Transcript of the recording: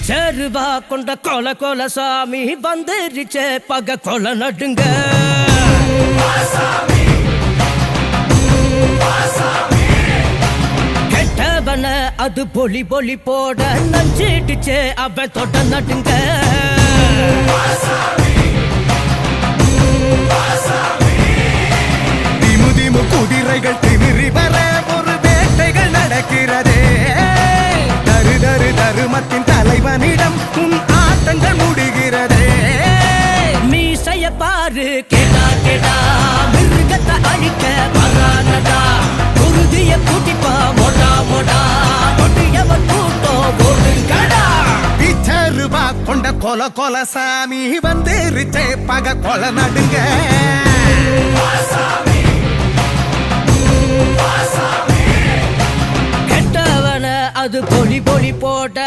பிச்சருவா கொண்ட கொல கொல சாமி வந்துருச்சே பக கொல நடுங்க கெட்டவன அது பொலி பொலி போட நஞ்சிடுச்சே அவன் தொட நடுங்க திமுதிமு குதிரைகள் திமிரி வர ஒரு வேட்டைகள் நடக்கிறதே தரு தரு தருமத்தின் தலைவனிடம் உன் ஆட்டங்கள் முடிகிறதே மீசைய பாரு கேடா கேடா மிருகத்தை அழிக்க வரானடா குருதிய கூட்டிப்பா மொடா மொடா கொடியவன் கூட்டம் ஓடுங்கடா பிச்சருவா கொண்ட கொல கொல சாமி வந்துருச்சே பக கொல நடுங்க கெட்டவன அது பொலி பொலி போட்ட